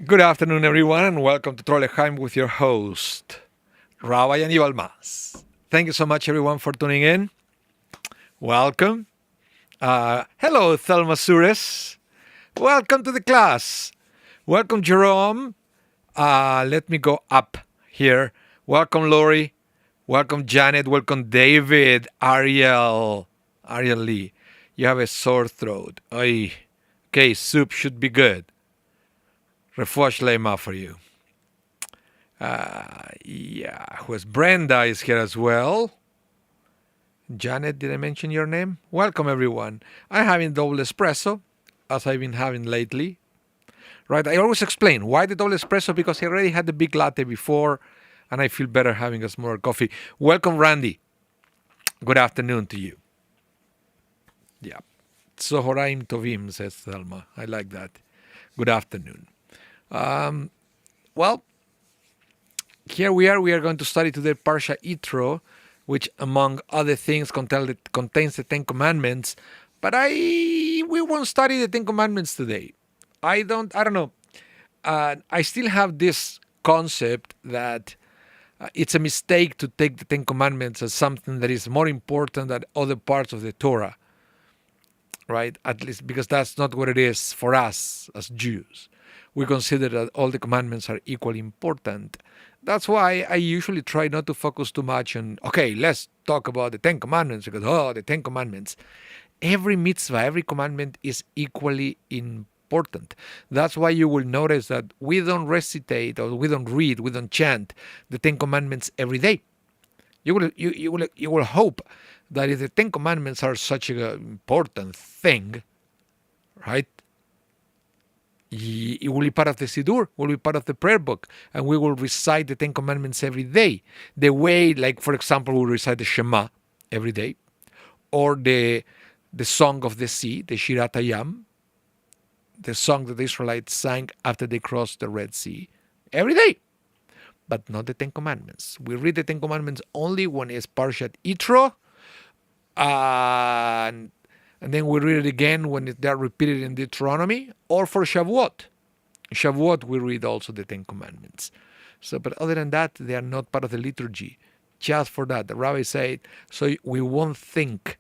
Good afternoon, everyone, and welcome to Trolleheim with your host, Rabbi Anibal. Thank you so much, everyone, for tuning in. Welcome. Hello, Thelma Sures. Welcome to the class. Welcome, Jerome. Let me go up here. Welcome, Lori. Welcome, Janet. Welcome, David. Ariel Lee. You have a sore throat. Oy. Okay, soup should be good. Refuah Shleima for you. Who is Brenda is here as well. Janet, did I mention your name? Welcome, everyone. I'm having double espresso, as I've been having lately. Right, I always explain why the double espresso, because I already had the big latte before, and I feel better having a smaller coffee. Welcome, Randy. Good afternoon to you. Yeah. Tzohoraim Tovim, says Thelma. I like that. Good afternoon. Well, here we are. We are going to study today Parsha Yitro, which, among other things, contains the Ten Commandments. But we won't study the Ten Commandments today. I don't know. I still have this concept that it's a mistake to take the Ten Commandments as something that is more important than other parts of the Torah, right? At least because that's not what it is for us as Jews. We consider that all the commandments are equally important. That's why I usually try not to focus too much on, okay, let's talk about the Ten Commandments, because, the Ten Commandments. Every mitzvah, every commandment is equally important. That's why you will notice that we don't recitate, or we don't read, we don't chant the Ten Commandments every day. You will hope that if the Ten Commandments are such an important thing, right? It will be part of the Siddur, will be part of the prayer book, and we will recite the Ten Commandments every day. The way, like, for example, we recite the Shema every day, or the Song of the Sea, the Shirat Hayam, the song that the Israelites sang after they crossed the Red Sea, every day. But not the Ten Commandments. We read the Ten Commandments only when it's Parshat Yitro, and then we read it again when they are repeated in Deuteronomy, or for Shavuot. Shavuot, we read also the Ten Commandments. So, but other than that, they are not part of the liturgy. Just for that, the rabbi said, so we won't think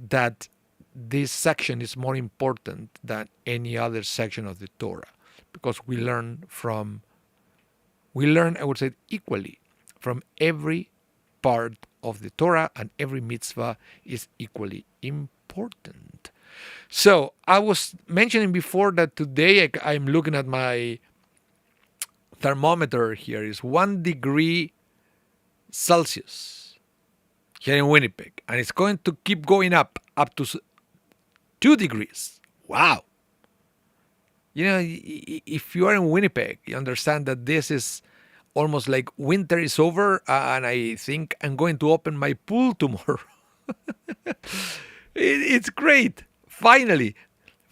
that this section is more important than any other section of the Torah, because we learn, I would say, equally from every part of the Torah, and every mitzvah is equally important. So I was mentioning before that today I'm looking at my thermometer here. Is 1 degree Celsius here in Winnipeg, and it's going to keep going up to 2 degrees. Wow. If you are in Winnipeg, you understand that this is almost like winter is over, and I think I'm going to open my pool tomorrow. It's great. Finally,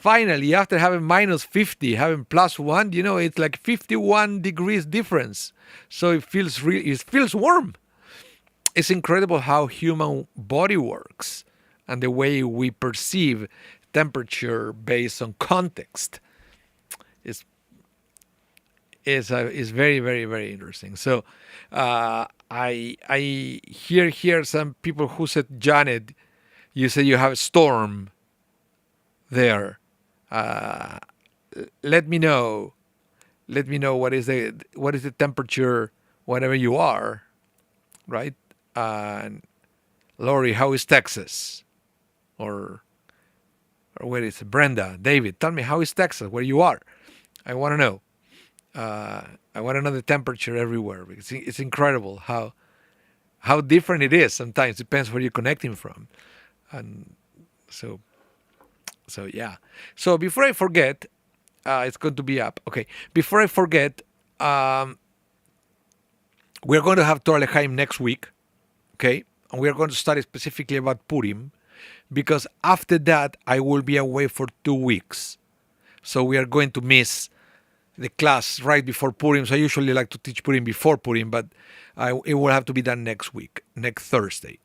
after having minus 50, having plus 1, it's like 51 degrees difference. So it feels warm. It's incredible how human body works and the way we perceive temperature based on context. Is very, very, very interesting. So I hear some people who said, Janet, you said you have a storm there. Let me know what is the temperature wherever you are, right? And Lori, how is Texas? Or where is it? Brenda, David, tell me, how is Texas where you are? I want to know. I want to know the temperature everywhere, because it's incredible how different it is. Sometimes depends where you're connecting from, and so yeah. So before I forget, it's going to be up. Okay. Before I forget, we're going to have Torah L'chaim next week. Okay, and we are going to study specifically about Purim, because after that I will be away for 2 weeks. So we are going to miss the class right before Purim. So I usually like to teach Purim before Purim, but it will have to be done next week, next Thursday.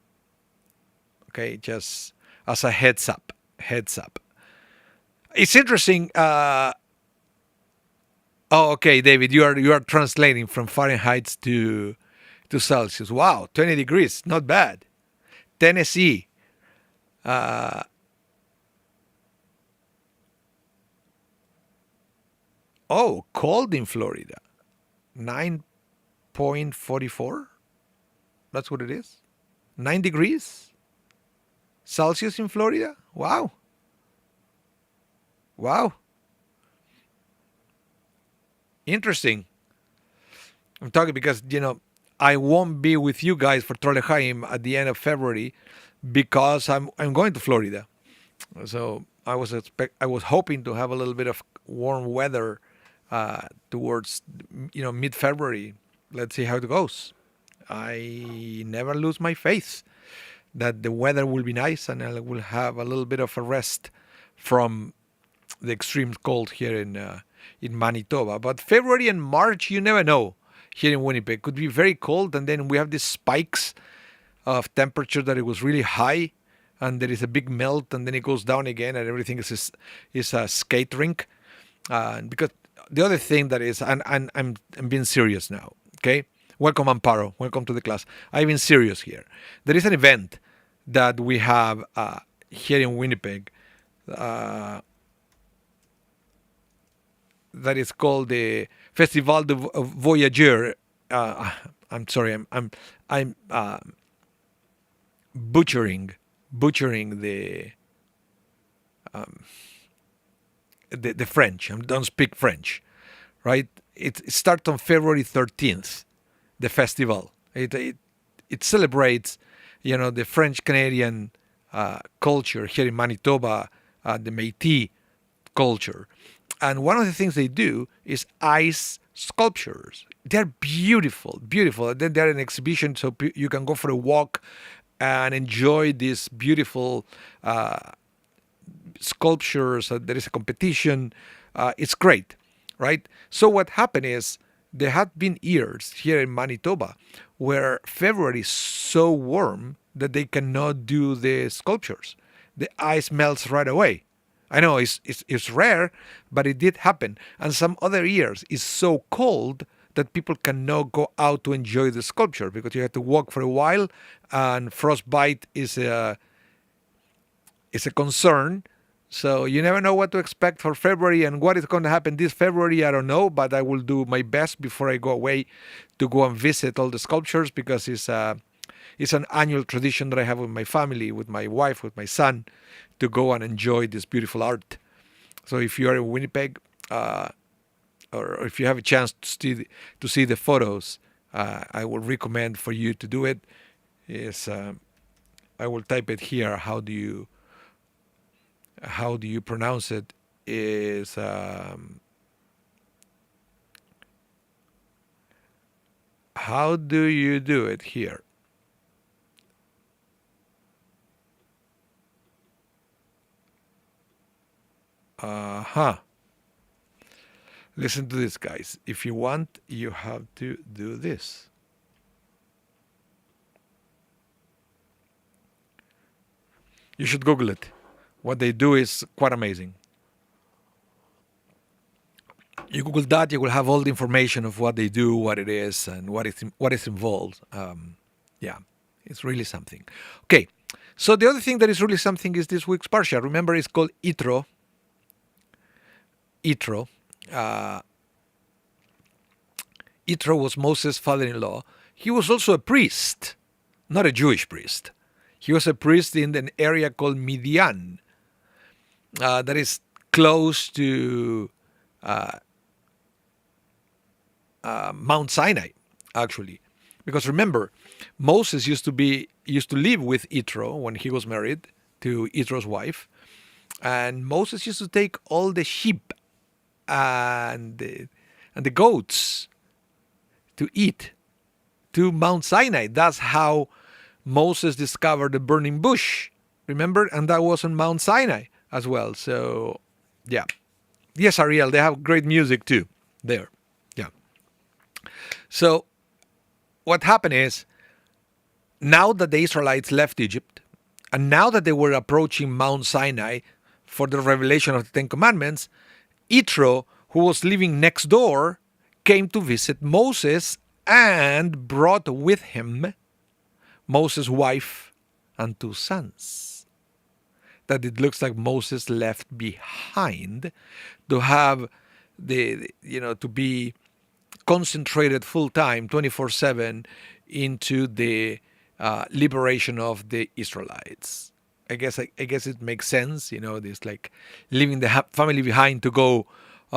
Okay, just as a heads up. It's interesting. Oh, okay, David, you are translating from Fahrenheit to Celsius. Wow, 20 degrees, not bad. Tennessee, uh, oh, cold in Florida, 9.44. That's what it is. 9 degrees Celsius in Florida. Wow, wow, interesting. I'm talking because I won't be with you guys for Trollheim at the end of February because I'm going to Florida. So I was hoping to have a little bit of warm weather towards mid February. Let's see how it goes. I never lose my faith that the weather will be nice and I will have a little bit of a rest from the extreme cold here in Manitoba. But February and March, you never know. Here in Winnipeg, could be very cold, and then we have these spikes of temperature that it was really high, and there is a big melt, and then it goes down again, and everything is a skate rink. Because the other thing that is, and I'm being serious now. Okay, welcome Amparo, welcome to the class. I've been serious here. There is an event that we have here in Winnipeg. That is called the Festival de Voyageur. I'm sorry, I'm butchering the French. I don't speak French, right? It starts on February 13th. The festival. It celebrates, the French Canadian culture here in Manitoba, the Métis culture. And one of the things they do is ice sculptures. They're beautiful, beautiful. Then they're an exhibition, so you can go for a walk and enjoy these beautiful sculptures. There is a competition. It's great, right? So what happened is there had been years here in Manitoba where February is so warm that they cannot do the sculptures. The ice melts right away. I know it's rare, but it did happen. And some other years it's so cold that people cannot go out to enjoy the sculpture because you have to walk for a while, and frostbite is a concern. So you never know what to expect for February, and what is going to happen this February, I don't know, but I will do my best before I go away to go and visit all the sculptures because it's an annual tradition that I have with my family, with my wife, with my son, to go and enjoy this beautiful art. So if you are in Winnipeg, or if you have a chance to see the photos, I would recommend for you to do it. I will type it here. How do you pronounce it? Is how do you do it here? Listen to this, guys. If you want, you have to do this. You should Google it. What they do is quite amazing. You Google that, you will have all the information of what they do, what it is, and what is involved. Yeah, it's really something. Okay, so the other thing that is really something is this week's parsha. Remember, it's called Yitro. Yitro. Yitro was Moses' father-in-law. He was also a priest, not a Jewish priest. He was a priest in an area called Midian, that is close to Mount Sinai, actually. Because remember, Moses used to live with Yitro when he was married to Yitro's wife, and Moses used to take all the sheep and the goats to eat to Mount Sinai. That's how Moses discovered the burning bush. Remember? And that was on Mount Sinai as well. So, yeah. Yes, Ariel, they have great music too there. Yeah. So, what happened is, now that the Israelites left Egypt, and now that they were approaching Mount Sinai for the revelation of the Ten Commandments, Yitro, who was living next door, came to visit Moses and brought with him Moses' wife and 2 sons that it looks like Moses left behind to have to be concentrated full time, 24/7, into the liberation of the Israelites. I guess it makes sense. This like leaving the family behind to go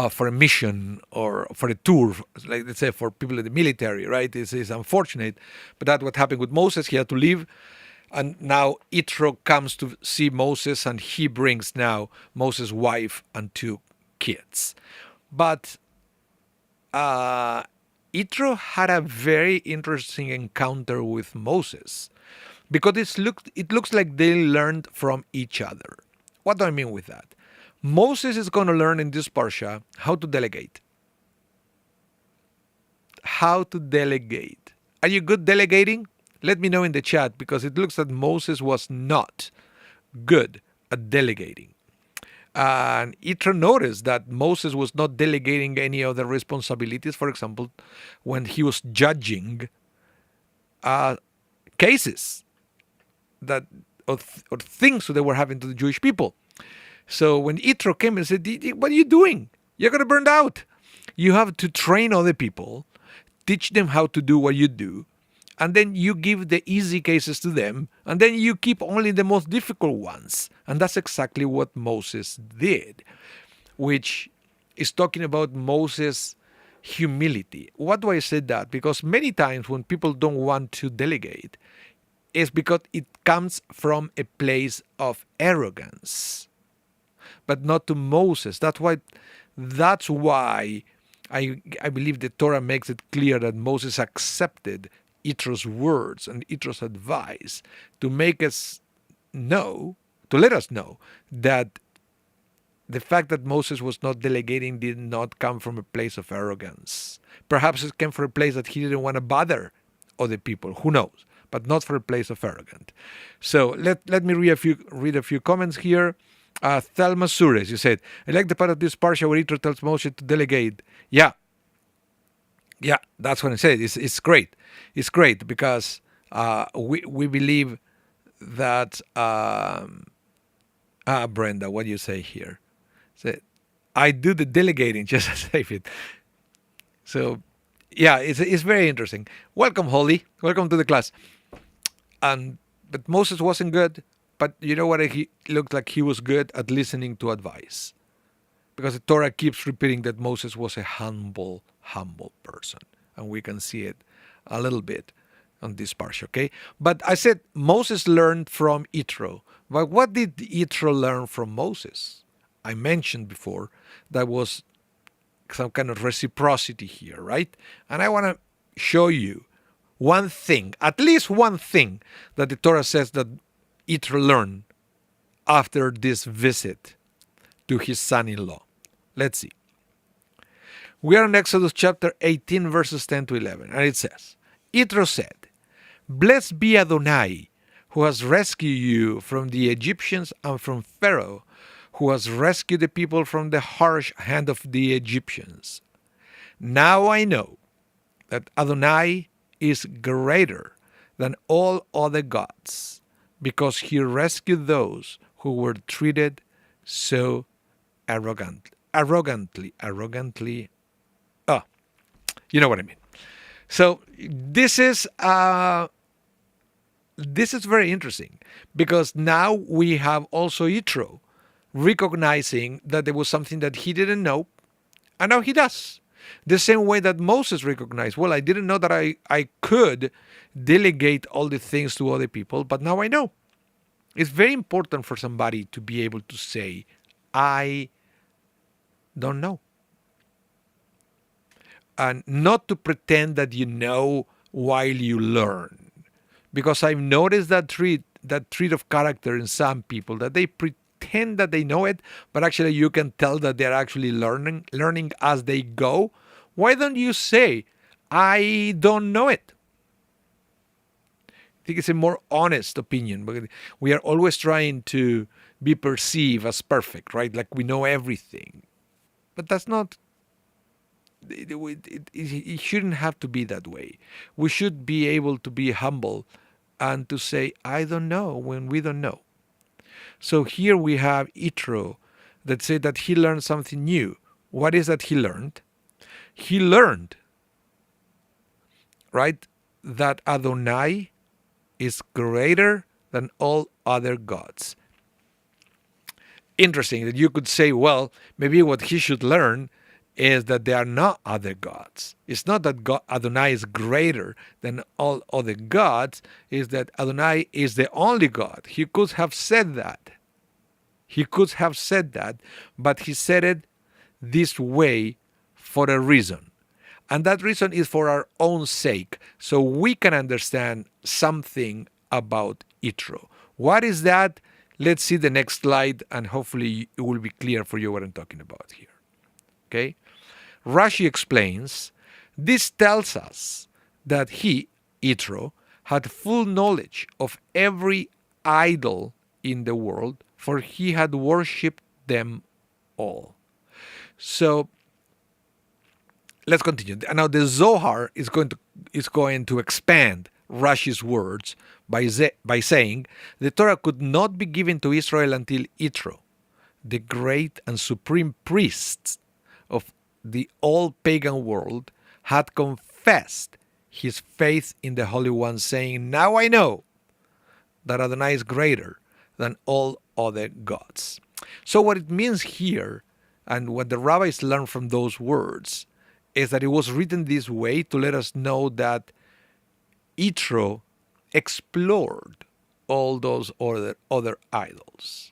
for a mission or for a tour, like let's say for people in the military, right? This is unfortunate, but that's what happened with Moses. He had to leave. And now Yitro comes to see Moses, and he brings now Moses' wife and 2 kids. But Yitro had a very interesting encounter with Moses because it looks like they learned from each other. What do I mean with that? Moses is going to learn in this parsha how to delegate. How to delegate. Are you good delegating? Let me know in the chat, because it looks that Moses was not good at delegating. And Yitro noticed that Moses was not delegating any of the responsibilities. For example, when he was judging cases or things that they were having to the Jewish people. So when Yitro came and said, "What are you doing? You're going to burn out. You have to train other people, teach them how to do what you do, and then you give the easy cases to them, and then you keep only the most difficult ones." And that's exactly what Moses did, which is talking about Moses' humility. Why do I say that? Because many times when people don't want to delegate, it's because it comes from a place of arrogance, but not to Moses. That's why I believe the Torah makes it clear that Moses accepted Yitro's words and Yitro's advice to make us know, to let us know that the fact that Moses was not delegating did not come from a place of arrogance. Perhaps it came from a place that he didn't want to bother other people. Who knows? But not from a place of arrogance. So let me read a few comments here. Thelma Sures, you said, "I like the part of this parsha where Yitro tells Moses to delegate." Yeah, that's what I said. It's great. It's great because we believe that. Brenda, what do you say here? Say, I do the delegating, just as David. So, yeah, it's very interesting. Welcome, Holly. Welcome to the class. But Moses wasn't good. But you know what? He looked like he was good at listening to advice, because the Torah keeps repeating that Moses was a humble person, and we can see it a little bit on this parsha. Okay, but I said Moses learned from Yitro. But what did Yitro learn from Moses? I mentioned before that was some kind of reciprocity here, right? And I want to show you one thing, at least one thing, that the Torah says that Yitro learned after this visit to his son-in-law. Let's see. We are in Exodus chapter 18, verses 10 to 11, and it says, Yitro said, "Blessed be Adonai, who has rescued you from the Egyptians and from Pharaoh, who has rescued the people from the harsh hand of the Egyptians. Now I know that Adonai is greater than all other gods, because he rescued those who were treated so arrogantly. Oh, you know what I mean. So this is very interesting, because now we have also Yitro recognizing that there was something that he didn't know, and now he does. The same way that Moses recognized, well, I didn't know that I could delegate all the things to other people, but now I know. It's very important for somebody to be able to say, I don't know. And not to pretend that you know while you learn. Because I've noticed that trait of character in some people, that they pretend that they know it, but actually you can tell that they're actually learning as they go. Why don't you say, I don't know it? I think it's a more honest opinion, because we are always trying to be perceived as perfect, right? Like we know everything. But that's not it shouldn't have to be that way. We should be able to be humble and to say, I don't know, when we don't know. So here we have Yitro that said that he learned something new. What is that he learned? He learned, right, that Adonai is greater than all other gods. Interesting that you could say, well, maybe what he should learn is that there are not other gods. It's not that God, Adonai is greater than all other gods, it's that Adonai is the only God. He could have said that. He could have said that, but he said it this way for a reason. And that reason is for our own sake, so we can understand something about Yitro. What is that? Let's see the next slide, and hopefully it will be clear for you what I'm talking about here. Okay? Rashi explains, this tells us that he, Yitro, had full knowledge of every idol in the world, for he had worshipped them all. So let's continue. Now the Zohar is going to expand Rashi's words by saying the Torah could not be given to Israel until Yitro, the great and supreme priest of the all pagan world, had confessed his faith in the Holy One, saying, now I know that Adonai is greater than all other gods. So what it means here, and what the rabbis learned from those words, is that it was written this way to let us know that Yitro explored all those other idols.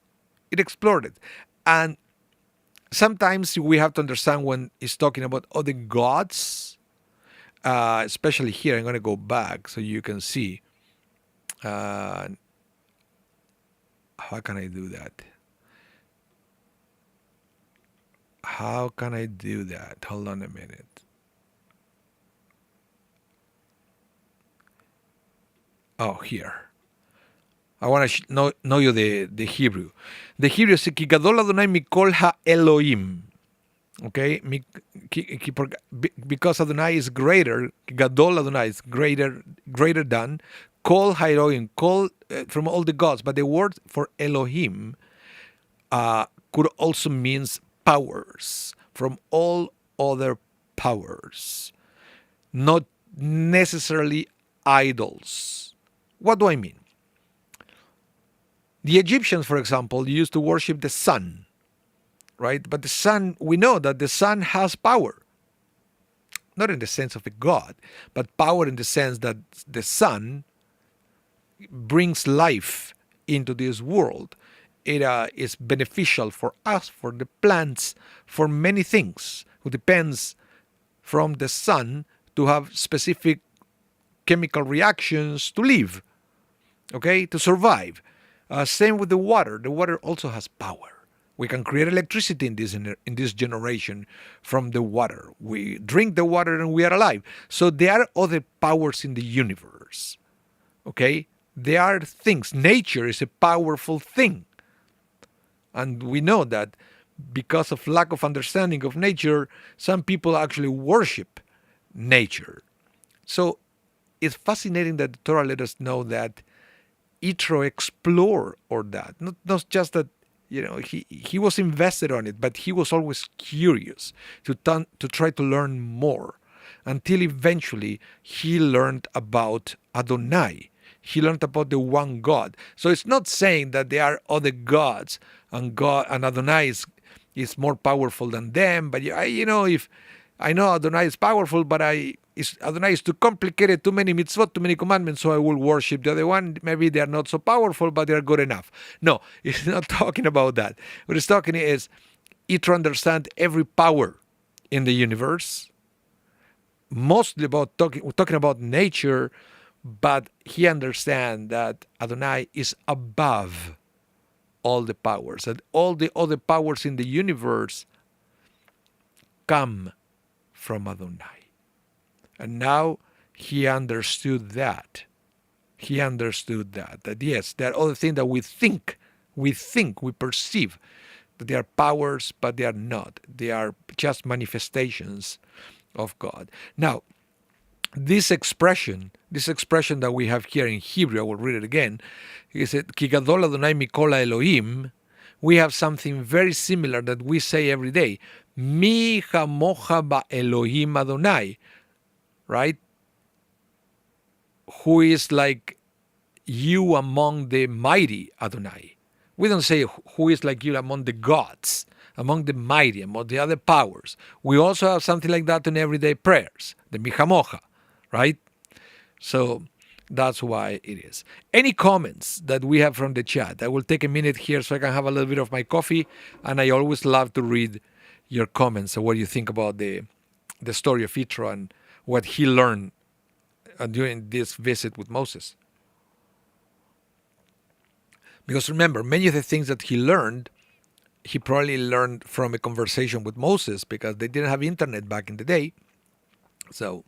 It explored it. And sometimes we have to understand when it's talking about other gods, especially here. I'm going to go back so you can see. How can I do that? How can I do that? Hold on a minute. Oh, here. I want to know you the Hebrew. The Hebrew is Ki Gadol Adonai Mikol Ha-Elohim. Okay? Because Adonai is greater, Gadol Adonai is greater than, Kol Ha-Elohim, Kol from all the gods. But the word for Elohim could also means powers, from all other powers, not necessarily idols. What do I mean? The Egyptians, for example, used to worship the sun, right? But the sun, we know that the sun has power. Not in the sense of a god, but power in the sense that the sun brings life into this world. It is beneficial for us, for the plants, for many things. It depends from the sun to have specific chemical reactions to live, okay, to survive. Same with the water. The water also has power. We can create electricity in this generation from the water. We drink the water and we are alive. So there are other powers in the universe, okay? There are things. Nature is a powerful thing. And we know that because of lack of understanding of nature, some people actually worship nature. So it's fascinating that the Torah let us know that Yitro explored all that. Not just that, he was invested on it, but he was always curious to try to learn more, until eventually he learned about Adonai. He learned about the one God. So it's not saying that there are other gods and Adonai is more powerful than them. But if I know Adonai is powerful, but Adonai is too complicated, too many mitzvot, too many commandments, so I will worship the other one. Maybe they are not so powerful, but they are good enough. No, it's not talking about that. What it's talking is, Yitro understand every power in the universe, mostly about talking about nature, but he understands that Adonai is above all the powers, that all the other powers in the universe come from Adonai. And now he understood that. That yes, there are other things that we think, we perceive, that they are powers, but they are not. They are just manifestations of God. Now, this expression that we have here in Hebrew, I will read it again. He said, Ki gadol Adonai mikol Elohim. We have something very similar that we say every day. Mi hamocha ba Elohim Adonai. Right? Who is like you among the mighty Adonai. We don't say who is like you among the gods, among the mighty, among the other powers. We also have something like that in everyday prayers, the mihamocha, right? So that's why it is. Any comments that we have from the chat? I will take a minute here so I can have a little bit of my coffee, and I always love to read your comments and what you think about the story of Yitro and what he learned during this visit with Moses. Because remember, many of the things that he learned, he probably learned from a conversation with Moses because they didn't have internet back in the day. So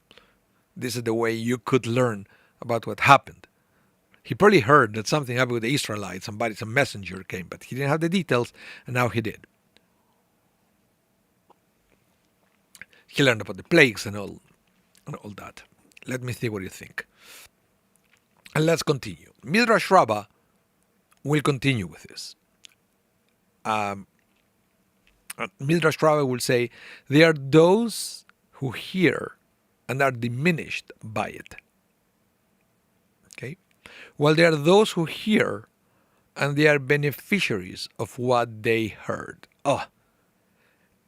this is the way you could learn about what happened. He probably heard that something happened with the Israelites, some messenger came, but he didn't have the details, and now he did. He learned about the plagues and all that. Let me see what you think. And let's continue. Midrash Rabbah will continue with this. Midrash Rabbah will say, there are those who hear and are diminished by it. Okay? While there are those who hear and they are beneficiaries of what they heard.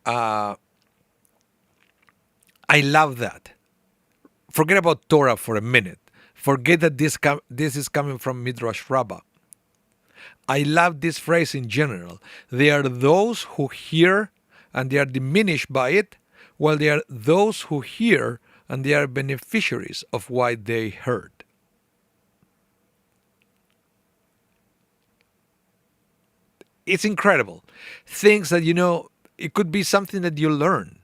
I love that. Forget about Torah for a minute. Forget that this is coming from Midrash Rabbah. I love this phrase in general. They are those who hear and they are diminished by it, while they are those who hear and they are beneficiaries of what they heard. It's incredible. Things that, it could be something that you learn.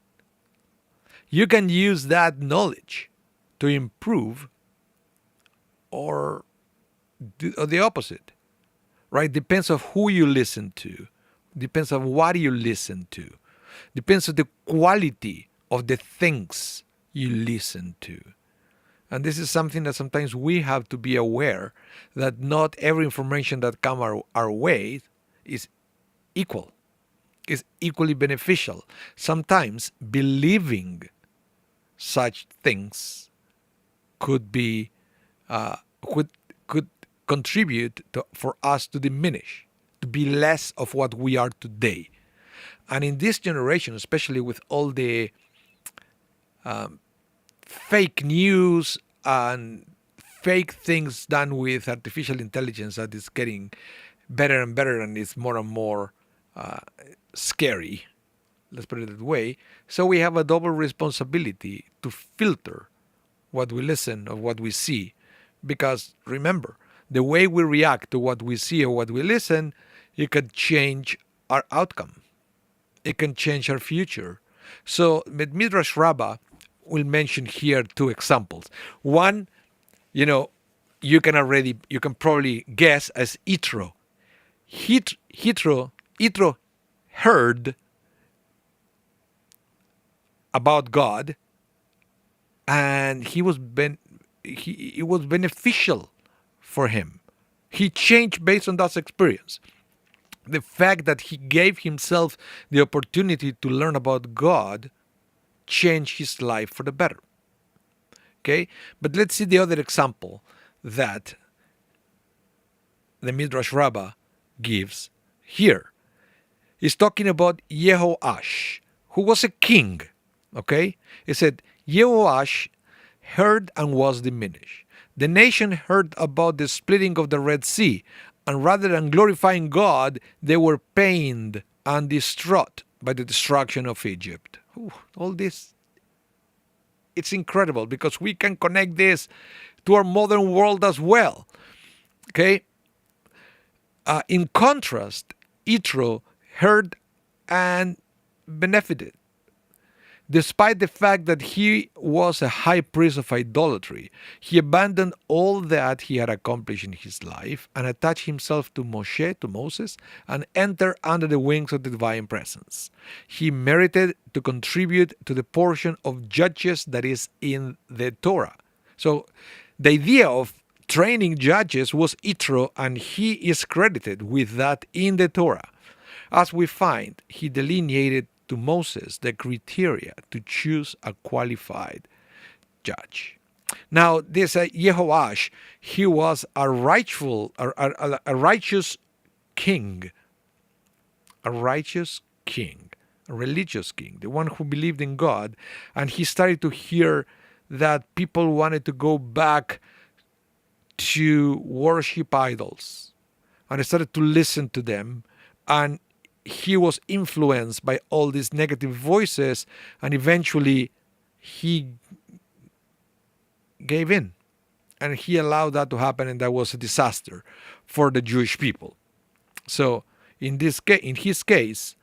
You can use that knowledge to improve or the opposite. Right? Depends on who you listen to. Depends on what you listen to. Depends on the quality of the things you listen to. And this is something that sometimes we have to be aware that not every information that comes our way is equal, is equally beneficial. Sometimes believing such things could be could contribute for us to diminish, to be less of what we are today. And in this generation, especially with all the fake news and fake things done with artificial intelligence that is getting better and better and is more and more scary, let's put it that way. So we have a double responsibility to filter what we listen or what we see. Because remember, the way we react to what we see or what we listen, it can change our outcome. It can change our future. So Midrash Rabbah will mention here two examples. One, you can probably guess as Yitro. Yitro heard about God, and it was beneficial for him. He changed based on that experience. The fact that he gave himself the opportunity to learn about God changed his life for the better. Okay? But let's see the other example that the Midrash Rabbah gives here. He's talking about Yehoash, who was a king. Okay? He said, Yehoash heard and was diminished. The nation heard about the splitting of the Red Sea, and rather than glorifying God, they were pained and distraught by the destruction of Egypt. All this, it's incredible because we can connect this to our modern world as well. Okay? In contrast, Yitro heard and benefited. Despite the fact that he was a high priest of idolatry, he abandoned all that he had accomplished in his life and attached himself to Moses, and entered under the wings of the divine presence. He merited to contribute to the portion of judges that is in the Torah. So the idea of training judges was Yitro, and he is credited with that in the Torah. As we find, he delineated to Moses the criteria to choose a qualified judge. Now, this Jehoash, he was a righteous king, a religious king, the one who believed in God, and he started to hear that people wanted to go back to worship idols, and he started to listen to them, and he was influenced by all these negative voices, and eventually he gave in, and he allowed that to happen, and that was a disaster for the Jewish people. So in his case,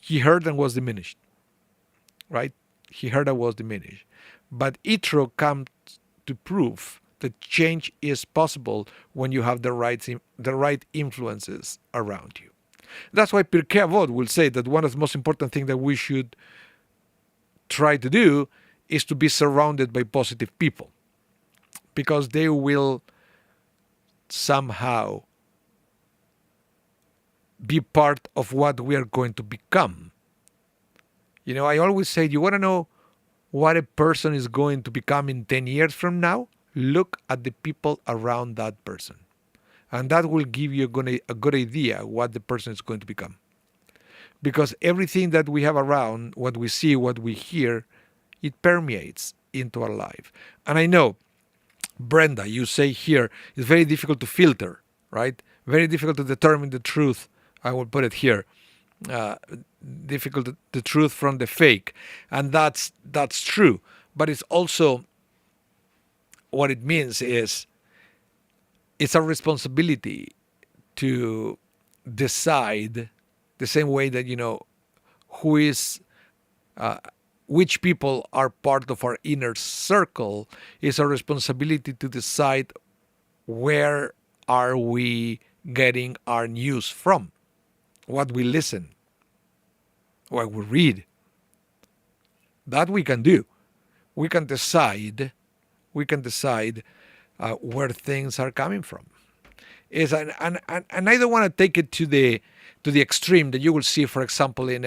he heard and was diminished, right? He heard and was diminished. But Yitro comes to prove that change is possible when you have the right influences around you. That's why Pirkei Avot will say that one of the most important things that we should try to do is to be surrounded by positive people, because they will somehow be part of what we are going to become. I always say, you want to know what a person is going to become in 10 years from now? Look at the people around that person. And that will give you a good idea what the person is going to become. Because everything that we have around, what we see, what we hear, it permeates into our life. And I know, Brenda, you say here, it's very difficult to filter, right? Very difficult to determine the truth. I will put it here. Difficult the truth from the fake. And that's true. But it's also, what it means is, it's our responsibility to decide the same way that, who is, which people are part of our inner circle. It's our responsibility to decide where are we getting our news from, what we listen, what we read. That we can do. We can decide where things are coming from. And I don't want to take it to the extreme that you will see, for example, in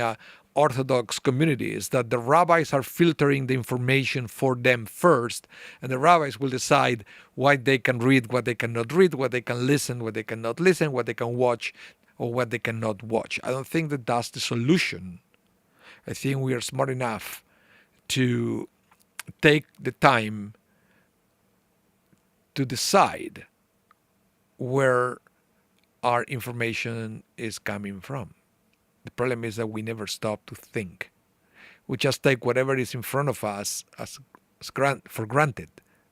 Orthodox communities, that the rabbis are filtering the information for them first, and the rabbis will decide what they can read, what they cannot read, what they can listen, what they cannot listen, what they can watch, or what they cannot watch. I don't think that that's the solution. I think we are smart enough to take the time to decide where our information is coming from. The problem is that we never stop to think. We just take whatever is in front of us for granted.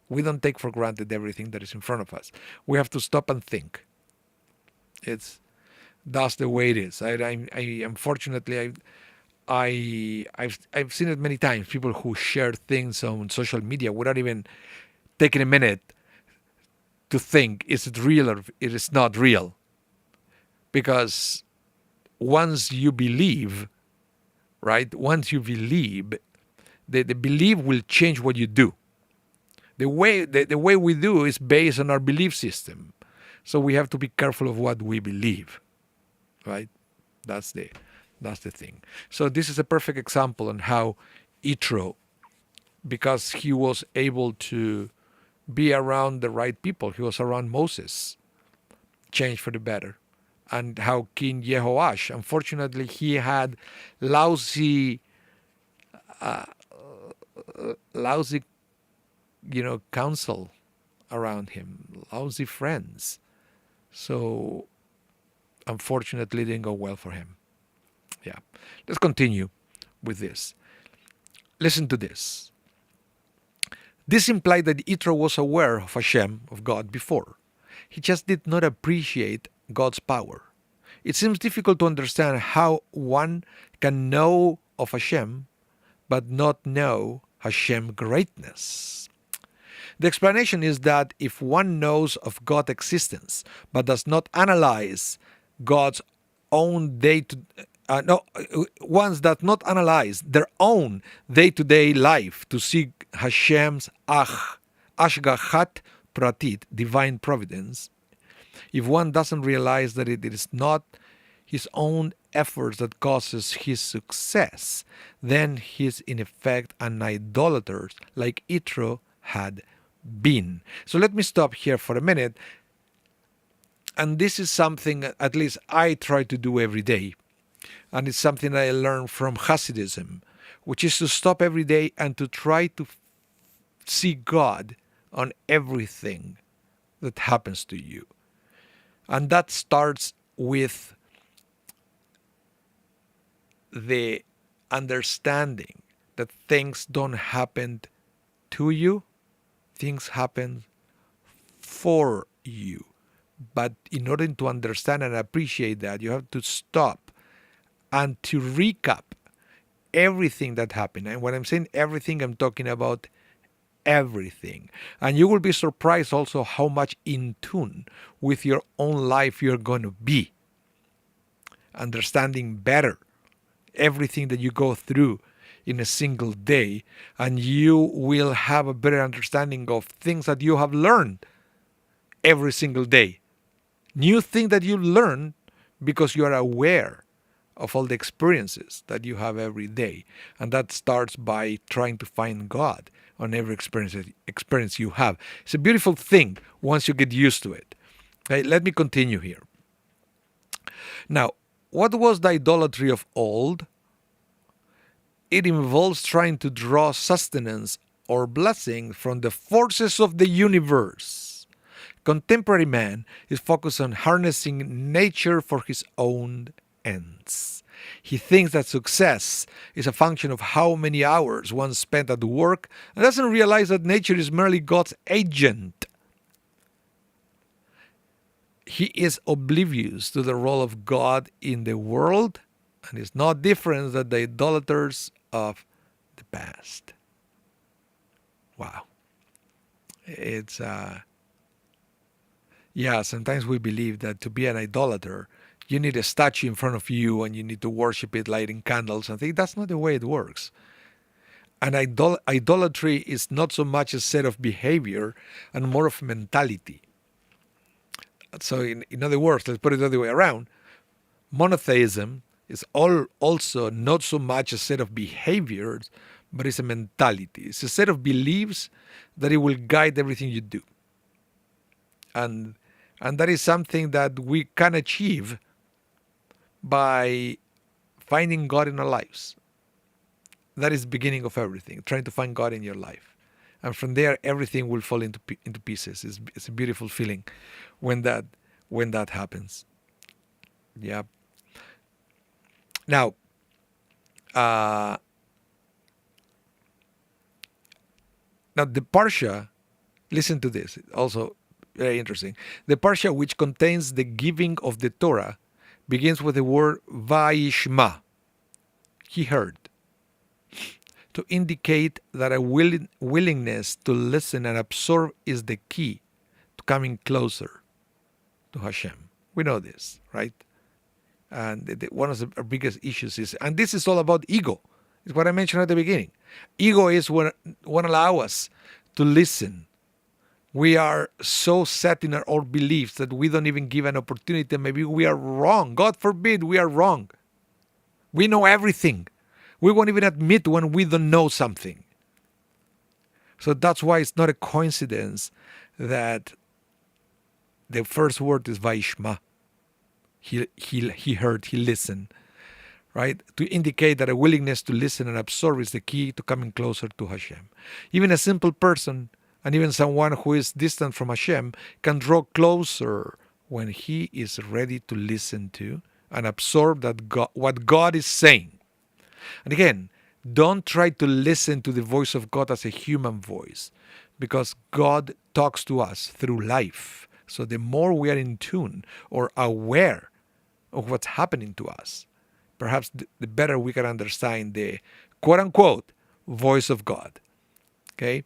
We don't take for granted everything that is in front of us. We have to stop and think. That's the way it is. Unfortunately, I've seen it many times. People who share things on social media without even taking a minute to think, is it real or it is not real? Because once you believe, right? Once you believe, the belief will change what you do. The way we do is based on our belief system. So we have to be careful of what we believe, right? That's the thing. So this is a perfect example on how Yitro, because he was able to be around the right people, he was around Moses, changed for the better. And how King Jehoash, unfortunately, he had lousy, counsel around him, lousy friends. So, unfortunately, it didn't go well for him. Yeah. Let's continue with this. Listen to this. This implied that Yitro was aware of Hashem, of God, before. He just did not appreciate God's power. It seems difficult to understand how one can know of Hashem but not know Hashem's greatness. The explanation is that if one knows of God's existence but does not analyze God's own ones that not analyze their own day-to-day life to see Hashem's Ashgachat Pratit, divine providence, if one doesn't realize that it is not his own efforts that causes his success, then he is in effect an idolater like Yitro had been. So let me stop here for a minute. And this is something at least I try to do every day. And it's something I learned from Hasidism, which is to stop every day and to try to see God on everything that happens to you. And that starts with the understanding that things don't happen to you, things happen for you. But in order to understand and appreciate that, you have to stop and to recap everything that happened. And when I'm saying everything, I'm talking about everything. And you will be surprised also how much in tune with your own life you're going to be. Understanding better everything that you go through in a single day, and you will have a better understanding of things that you have learned every single day. New thing that you learn because you are aware of all the experiences that you have every day. And that starts by trying to find God on every experience you have. It's a beautiful thing once you get used to it. Okay, let me continue here. Now, what was the idolatry of old? It involves trying to draw sustenance or blessing from the forces of the universe. Contemporary man is focused on harnessing nature for his own ends. He thinks that success is a function of how many hours one spent at work and doesn't realize that nature is merely God's agent. He is oblivious to the role of God in the world and is no different than the idolaters of the past. Wow. It's sometimes we believe that to be an idolater, you need a statue in front of you and you need to worship it lighting candles. I think that's not the way it works. And idolatry is not so much a set of behavior and more of a mentality. So in other words, let's put it the other way around. Monotheism is also not so much a set of behaviors, but it's a mentality. It's a set of beliefs that it will guide everything you do. And that is something that we can achieve by finding God in our lives. That is the beginning of everything, trying to find God in your life. And from there, everything will fall into pieces. It's a beautiful feeling when that happens. Yeah. Now, the Parsha, listen to this, also very interesting. The Parsha, which contains the giving of the Torah, begins with the word Vayishma. He heard. To indicate that a willingness to listen and absorb is the key to coming closer to Hashem. We know this, right? And one of the biggest issues is, and this is all about ego. It's what I mentioned at the beginning. Ego is what won't allow us to listen. We are so set in our own beliefs that we don't even give an opportunity. Maybe we are wrong. God forbid we are wrong. We know everything. We won't even admit when we don't know something. So that's why it's not a coincidence that the first word is Vaishma. He heard, he listened, right? To indicate that a willingness to listen and absorb is the key to coming closer to Hashem. Even a simple person and even someone who is distant from Hashem can draw closer when he is ready to listen to and absorb what God is saying. And again, don't try to listen to the voice of God as a human voice, because God talks to us through life. So the more we are in tune or aware of what's happening to us, perhaps the better we can understand the quote-unquote voice of God. Okay?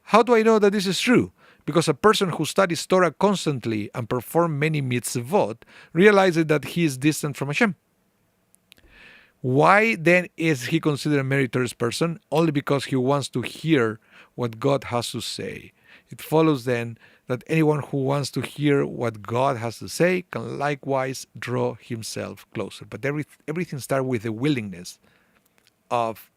How do I know that this is true? Because a person who studies Torah constantly and performs many mitzvot realizes that he is distant from Hashem. Why then is he considered a meritorious person? Only because he wants to hear what God has to say. It follows then that anyone who wants to hear what God has to say can likewise draw himself closer. But everything starts with the willingness of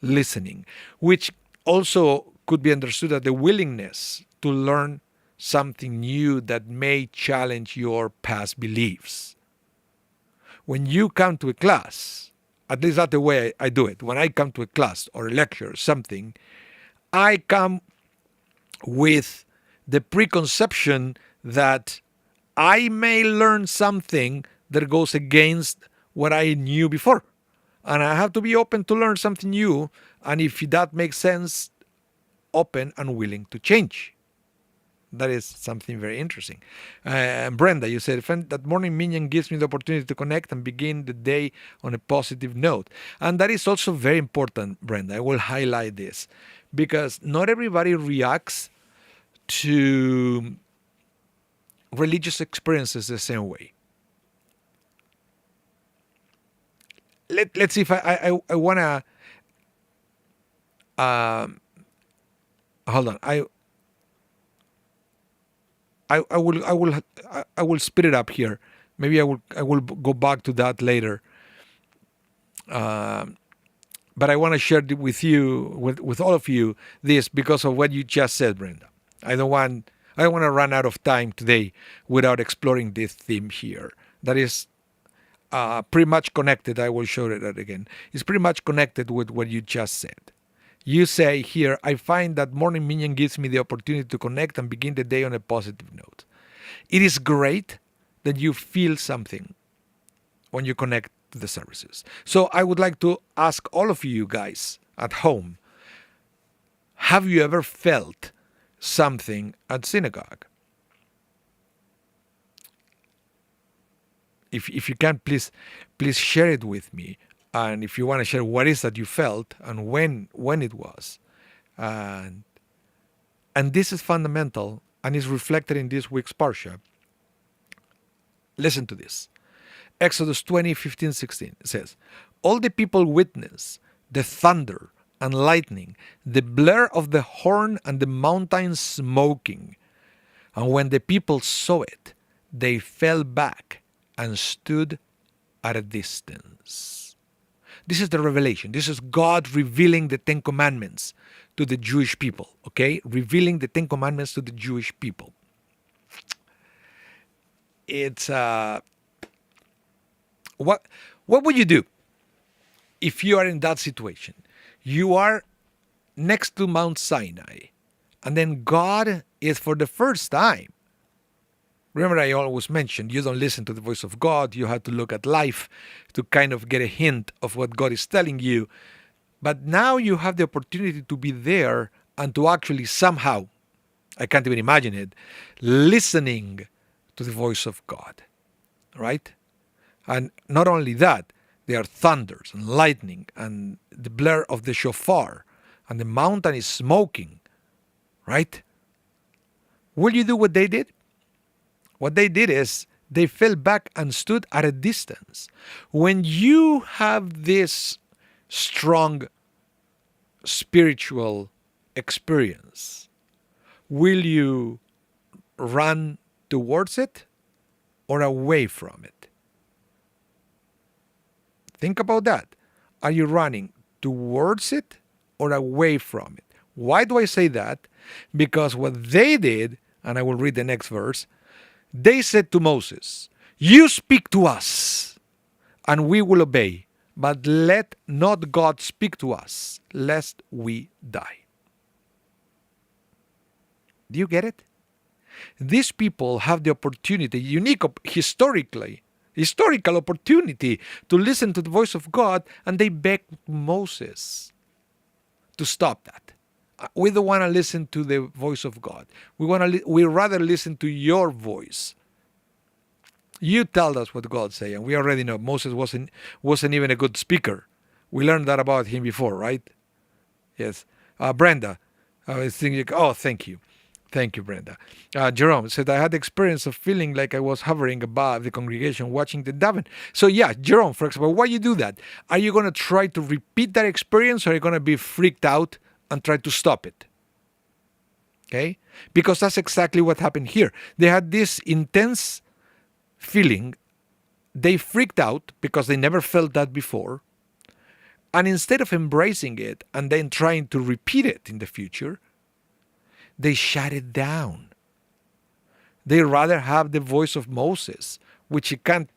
listening, which also could be understood as the willingness to learn something new that may challenge your past beliefs. When you come to a class, at least that's the way I do it. When I come to a class or a lecture or something, I come with the preconception that I may learn something that goes against what I knew before. And I have to be open to learn something new. And if that makes sense, open and willing to change. That is something very interesting. Brenda, you said, that morning minyan gives me the opportunity to connect and begin the day on a positive note. And that is also very important, Brenda. I will highlight this because not everybody reacts to religious experiences the same way. Let's see if I want to... hold on. I will speed it up here. Maybe I will go back to that later. But I want to share with you, with all of you, this because of what you just said, Brenda. I don't want to run out of time today without exploring this theme here. That is pretty much connected. I will show it again. It's pretty much connected with what you just said. You say here, I find that morning minyan gives me the opportunity to connect and begin the day on a positive note. It is great that you feel something when you connect to the services. So I would like to ask all of you guys at home, have you ever felt something at synagogue? If you can, please share it with me. And if you want to share what is that you felt and when it was. And this is fundamental and is reflected in this week's Parsha. Listen to this. Exodus 20:15-16 says, all the people witnessed the thunder and lightning, the blare of the horn and the mountain smoking. And when the people saw it, they fell back and stood at a distance. This is the revelation. This is God revealing the Ten Commandments to the Jewish people. Okay? Revealing the Ten Commandments to the Jewish people. It's what would you do if you are in that situation? You are next to Mount Sinai, and then God is for the first time. Remember, I always mentioned, you don't listen to the voice of God. You have to look at life to kind of get a hint of what God is telling you. But now you have the opportunity to be there and to actually somehow, I can't even imagine it, listening to the voice of God. Right? And not only that, there are thunders and lightning and the blare of the shofar and the mountain is smoking. Right? Will you do what they did? What they did is they fell back and stood at a distance. When you have this strong spiritual experience, will you run towards it or away from it? Think about that. Are you running towards it or away from it? Why do I say that? Because what they did, and I will read the next verse, they said to Moses, you speak to us, and we will obey, but let not God speak to us, lest we die. Do you get it? These people have the opportunity, unique historical opportunity to listen to the voice of God, and they begged Moses to stop that. We don't want to listen to the voice of God. We rather listen to your voice. You tell us what God say, and we already know Moses wasn't even a good speaker. We learned that about him before, right? Yes. Brenda, I was thinking, oh, thank you. Thank you, Brenda. Jerome said, I had the experience of feeling like I was hovering above the congregation watching the daven. So, yeah, Jerome, for example, why you do that? Are you going to try to repeat that experience, or are you going to be freaked out and try to stop it? Okay? Because that's exactly what happened here. They had this intense feeling. They freaked out because they never felt that before. And instead of embracing it and then trying to repeat it in the future, they shut it down. They rather have the voice of Moses, which you can't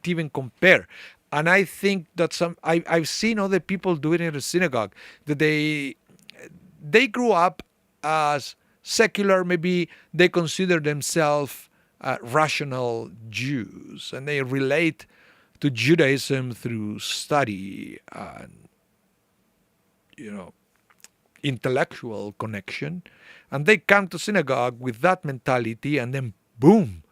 even compare. And I think that I've seen other people do it in the synagogue, that they grew up as secular. Maybe they consider themselves rational Jews, and they relate to Judaism through study and intellectual connection, and they come to synagogue with that mentality, and then boom,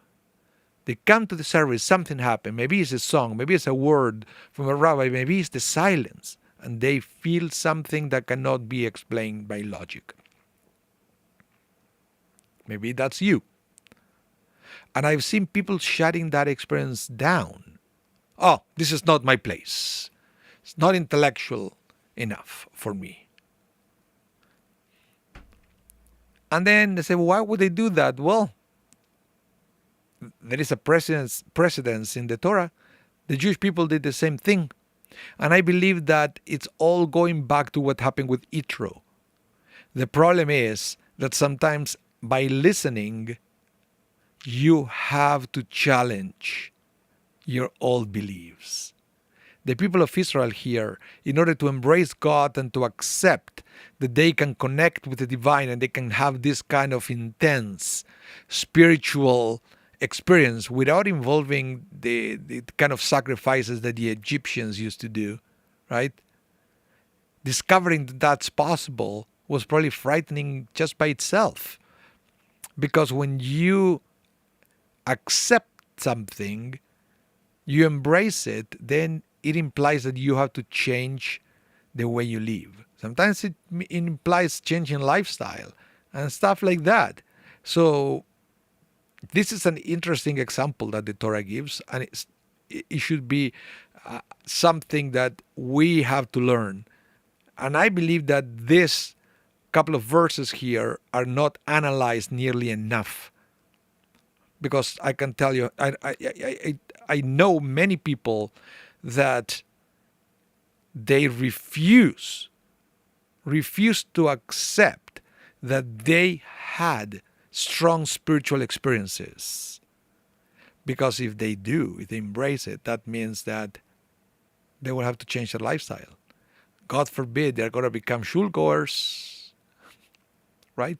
they come to the service, something happened. Maybe it's a song, maybe it's a word from a rabbi, maybe it's the silence, and they feel something that cannot be explained by logic. Maybe that's you. And I've seen people shutting that experience down. Oh, this is not my place. It's not intellectual enough for me. And then they say, well, why would they do that? Well, there is a precedence in the Torah. The Jewish people did the same thing. And I believe that it's all going back to what happened with Yitro. The problem is that sometimes by listening, you have to challenge your old beliefs. The people of Israel here, in order to embrace God and to accept that they can connect with the divine and they can have this kind of intense spiritual experience without involving the kind of sacrifices that the Egyptians used to do, right? Discovering that that's possible was probably frightening just by itself. Because when you accept something, you embrace it, then it implies that you have to change the way you live. Sometimes it implies changing lifestyle and stuff like that. So this is an interesting example that the Torah gives, and it should be something that we have to learn. And I believe that this couple of verses here are not analyzed nearly enough. Because I can tell you, I know many people that they refuse to accept that they had strong spiritual experiences. Because if they embrace it, that means that they will have to change their lifestyle. God forbid they're going to become shul goers, right?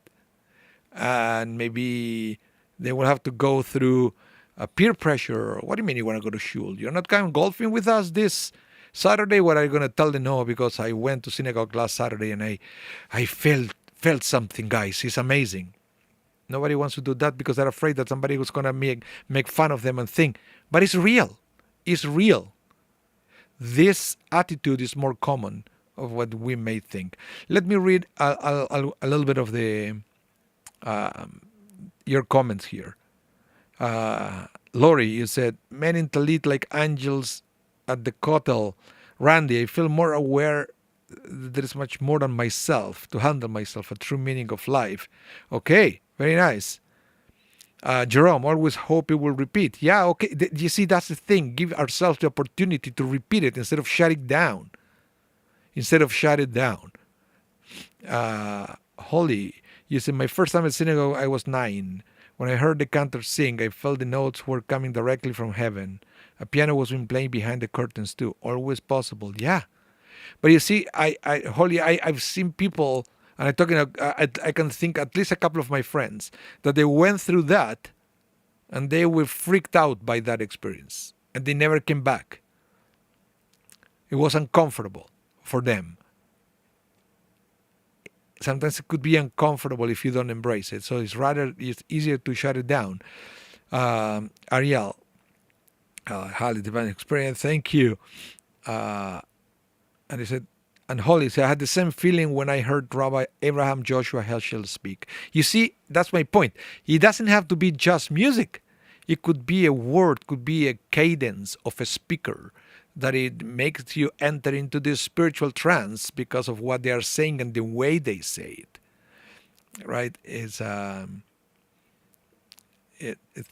And maybe they will have to go through peer pressure. What do you mean you want to go to shul? You're not coming golfing with us this Saturday? What are you going to tell them? No, because I went to synagogue last Saturday and I felt something, guys. It's amazing. Nobody wants to do that because they're afraid that somebody was going to make fun of them and think. But it's real. It's real. This attitude is more common of what we may think. Let me read a little bit of your comments here. Lori, you said, men in Talit like angels at the kotel. Randy, I feel more aware that there is much more than myself to handle myself, a true meaning of life. Okay, very nice. Jerome, always hope it will repeat. Yeah, okay. You see, that's the thing. Give ourselves the opportunity to repeat it instead of shut it down. Holly, you said, my first time at synagogue, I was 9. When I heard the cantor sing, I felt the notes were coming directly from heaven. A piano was being playing behind the curtains too. Always possible. Yeah. But you see, Holly, I've seen people, and I can think at least a couple of my friends, that they went through that and they were freaked out by that experience. And they never came back. It was uncomfortable for them. Sometimes it could be uncomfortable if you don't embrace it. So it's easier to shut it down. Ariel, highly divine experience. Thank you. And he said, and Holly said, I had the same feeling when I heard Rabbi Abraham Joshua Heschel speak. You see, that's my point. It doesn't have to be just music. It could be a word, could be a cadence of a speaker that it makes you enter into this spiritual trance because of what they are saying and the way they say it. Right? It's a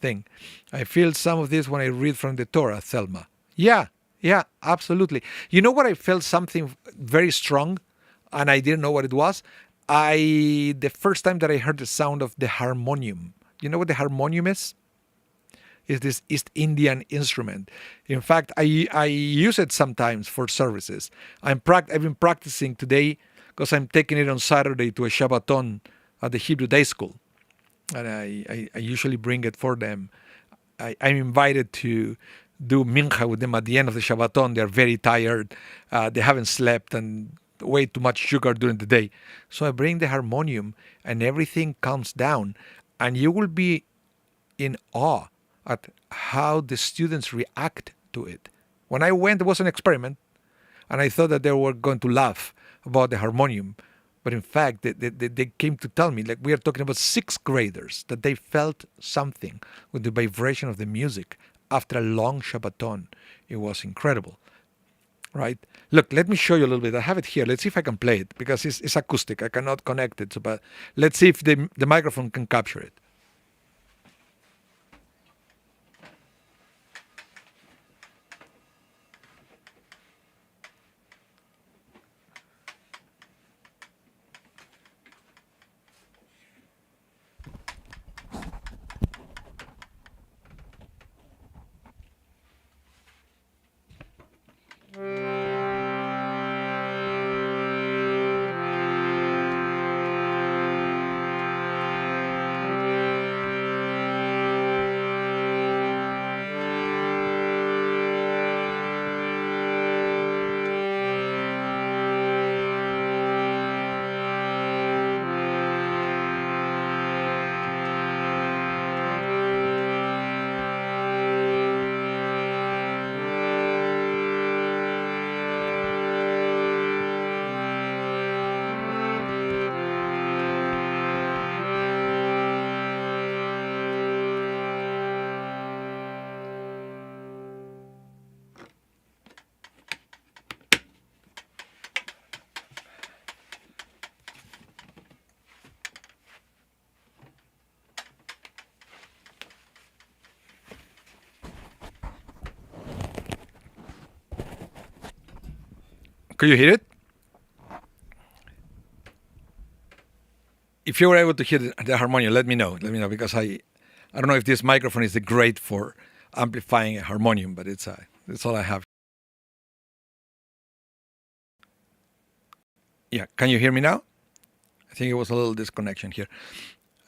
thing. I feel some of this when I read from the Torah, Thelma. Yeah, yeah, absolutely. You know what? I felt something very strong, and I didn't know what it was. The first time that I heard the sound of the harmonium. You know what the harmonium is? Is this East Indian instrument. In fact, I use it sometimes for services. I've been practicing today because I'm taking it on Saturday to a Shabbaton at the Hebrew Day School. And I usually bring it for them. I'm invited to do mincha with them at the end of the Shabbaton. They're very tired. They haven't slept and way too much sugar during the day. So I bring the harmonium and everything calms down. And you will be in awe at how the students react to it. When I went, it was an experiment. And I thought that they were going to laugh about the harmonium. But in fact, they came to tell me, like we are talking about sixth graders, that they felt something with the vibration of the music after a long Shabbaton. It was incredible, right? Look, let me show you a little bit. I have it here. Let's see if I can play it because it's acoustic. I cannot connect it. But let's see if the microphone can capture it. Could you hear it? If you were able to hear the harmonium, let me know. Let me know because I don't know if this microphone is great for amplifying a harmonium, but that's all I have. Yeah, can you hear me now? I think it was a little disconnection here.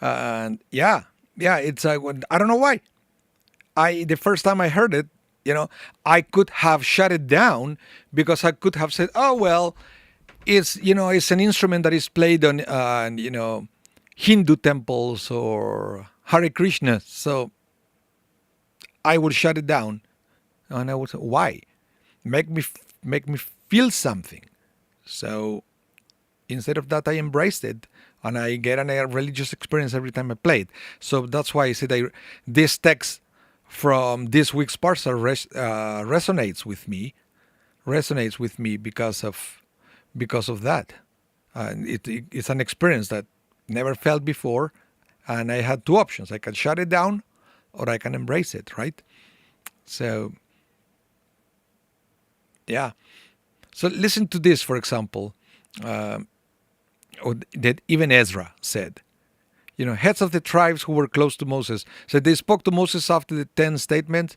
And yeah, it's I don't know why. The first time I heard it, I could have shut it down because I could have said, oh well, it's an instrument that is played on Hindu temples or Hare Krishna. So I would shut it down, and I would say, why? Make me feel something. So instead of that, I embraced it, and I get a religious experience every time I play it. So that's why I said this text from this week's Parsha resonates with me because of that. It's an experience that never felt before, and I had two options. I can shut it down, or I can embrace it, right? So, yeah. So listen to this, for example, that even Ezra said. Heads of the tribes who were close to Moses said they spoke to Moses after the 10 statements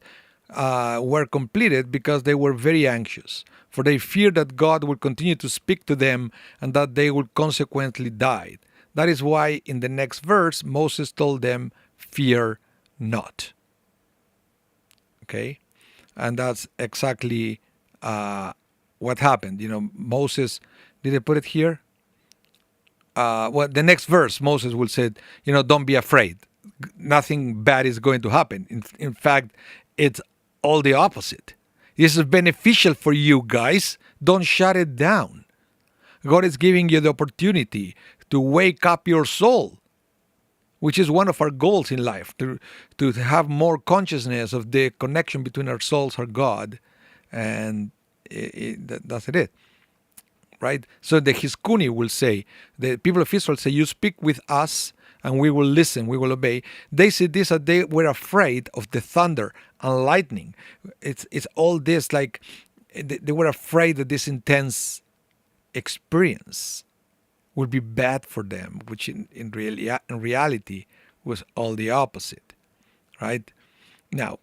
were completed because they were very anxious, for they feared that God would continue to speak to them and that they would consequently die. That is why in the next verse, Moses told them, fear not. Okay? And that's exactly what happened. Moses, did I put it here? The next verse, Moses will say, don't be afraid. Nothing bad is going to happen. In fact, it's all the opposite. This is beneficial for you guys. Don't shut it down. God is giving you the opportunity to wake up your soul, which is one of our goals in life, to have more consciousness of the connection between our souls, our God, and that's it. Right? So the Hiskuni will say, the people of Israel say, you speak with us and we will listen, we will obey. They said this, that they were afraid of the thunder and lightning. It's all this, like, they were afraid that this intense experience would be bad for them, which in reality was all the opposite. Right? Now,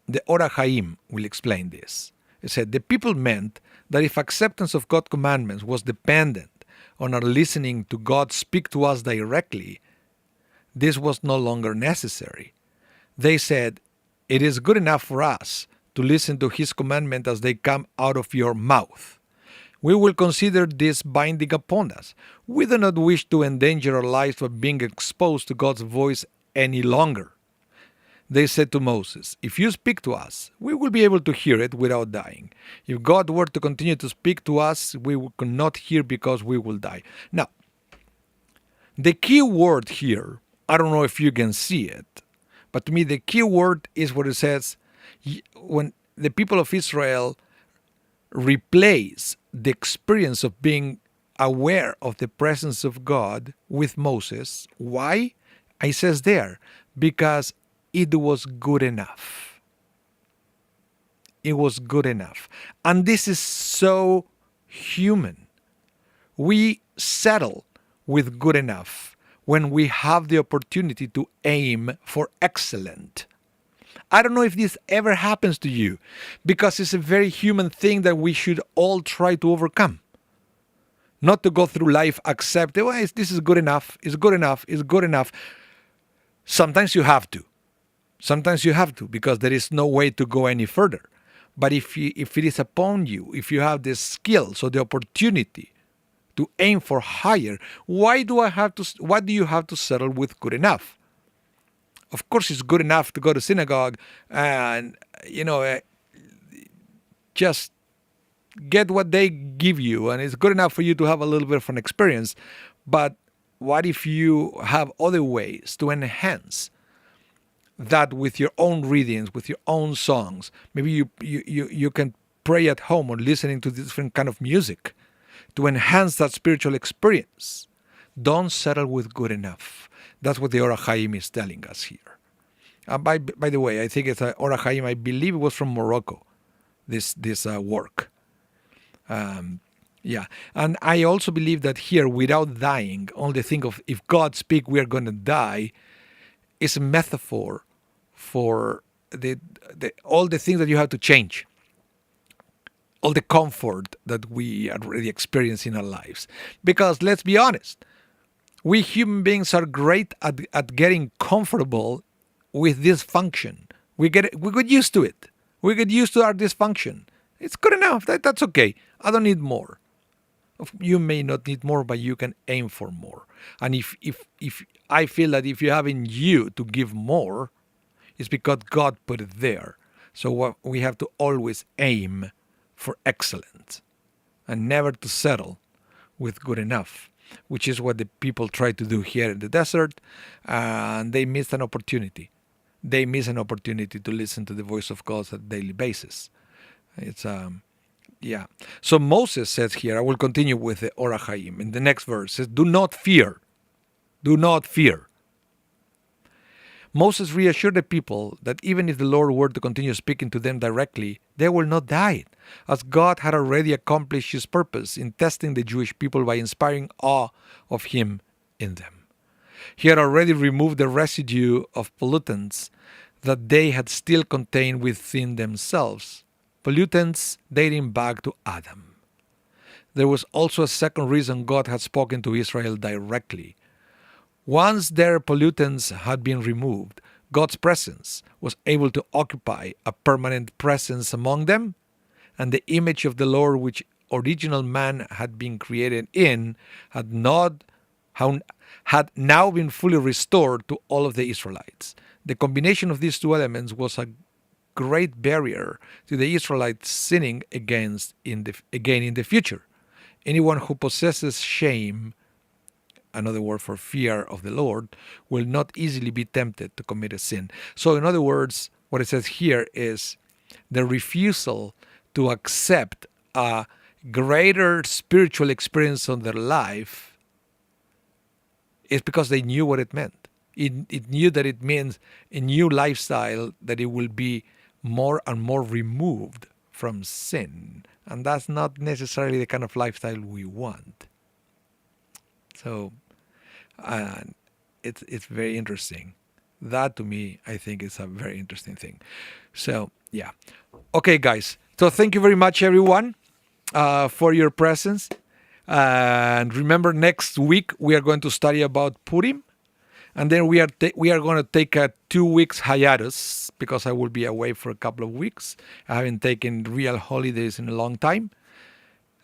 the Ora Chaim will explain this. It said, the people meant that if acceptance of God's commandments was dependent on our listening to God speak to us directly, this was no longer necessary. They said, it is good enough for us to listen to His commandment as they come out of your mouth. We will consider this binding upon us. We do not wish to endanger our lives by being exposed to God's voice any longer. They said to Moses, if you speak to us, we will be able to hear it without dying. If God were to continue to speak to us, we could not hear because we will die. Now, the key word here, I don't know if you can see it, but to me the key word is what it says, when the people of Israel replace the experience of being aware of the presence of God with Moses. Why? It says there, because it was good enough. It was good enough. And this is so human. We settle with good enough when we have the opportunity to aim for excellent. I don't know if this ever happens to you, because it's a very human thing that we should all try to overcome. Not to go through life accepting, well, this is good enough, it's good enough, it's good enough. Sometimes you have to. Sometimes you have to, because there is no way to go any further. But if it is upon you, if you have the skills or the opportunity to aim for higher, why do you have to settle with good enough? Of course, it's good enough to go to synagogue and, just get what they give you. And it's good enough for you to have a little bit of an experience. But what if you have other ways to enhance that with your own readings, with your own songs? Maybe you can pray at home or listening to different kind of music to enhance that spiritual experience. Don't settle with good enough. That's what the Ora Chaim is telling us here. By the way, I think it's Ora Chaim, I believe it was from Morocco, this work. Yeah, and I also believe that here, without dying, only think of if God speak, we are going to die, is a metaphor for all the things that you have to change, all the comfort that we already experience in our lives. Because let's be honest, we human beings are great at getting comfortable with dysfunction. We get used to it. We get used to our dysfunction. It's good enough. That's okay. I don't need more. You may not need more, but you can aim for more. And if I feel that if you have in you to give more, it's because God put it there. So we have to always aim for excellence and never to settle with good enough, which is what the people try to do here in the desert, and they miss an opportunity. They miss an opportunity to listen to the voice of God on a daily basis. It's yeah. So Moses says here, I will continue with the Ora Chaim. In the next verse, says, do not fear. Do not fear. Moses reassured the people that even if the Lord were to continue speaking to them directly, they will not die, as God had already accomplished His purpose in testing the Jewish people by inspiring awe of Him in them. He had already removed the residue of pollutants that they had still contained within themselves, pollutants dating back to Adam. There was also a second reason God had spoken to Israel directly. Once their pollutants had been removed, God's presence was able to occupy a permanent presence among them, and the image of the Lord which original man had been created in had now been fully restored to all of the Israelites. The combination of these two elements was a great barrier to the Israelites sinning again in the future. Anyone who possesses shame, another word for fear of the Lord, will not easily be tempted to commit a sin. So, in other words, what it says here is the refusal to accept a greater spiritual experience on their life is because they knew what it meant. It knew that it means a new lifestyle, that it will be more and more removed from sin. And that's not necessarily the kind of lifestyle we want. So it's very interesting. That to me, I think is a very interesting thing. So yeah. Okay, guys. So thank you very much, everyone, for your presence. And remember, next week we are going to study about Purim. And then we are going to take a 2 weeks hiatus because I will be away for a couple of weeks. I haven't taken real holidays in a long time.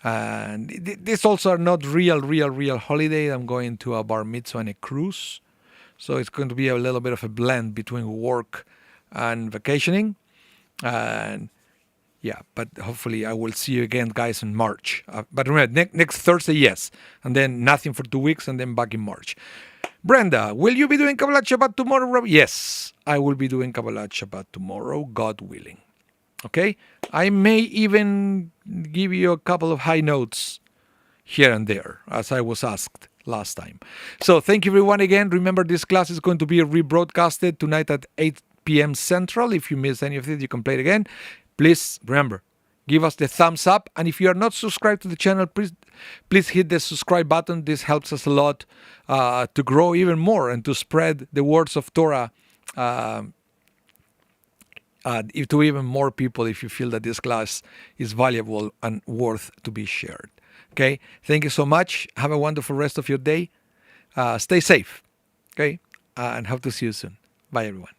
And these also are not real holiday. I'm going to a bar mitzvah and a cruise. So it's going to be a little bit of a blend between work and vacationing. And yeah, but hopefully I will see you again, guys, in March. But remember, next Thursday, yes. And then nothing for 2 weeks and then back in March. Brenda, will you be doing Kabbalat Shabbat tomorrow? Yes, I will be doing Kabbalat Shabbat tomorrow, God willing. Okay? I may even give you a couple of high notes here and there, as I was asked last time. So thank you, everyone, again. Remember, this class is going to be rebroadcasted tonight at 8 p.m. Central. If you missed any of it, you can play it again. Please, remember, give us the thumbs up. And if you are not subscribed to the channel, please hit the subscribe button. This helps us a lot to grow even more and to spread the words of Torah to even more people if you feel that this class is valuable and worth to be shared. Okay? Thank you so much. Have a wonderful rest of your day. Stay safe. Okay? And hope to see you soon. Bye, everyone.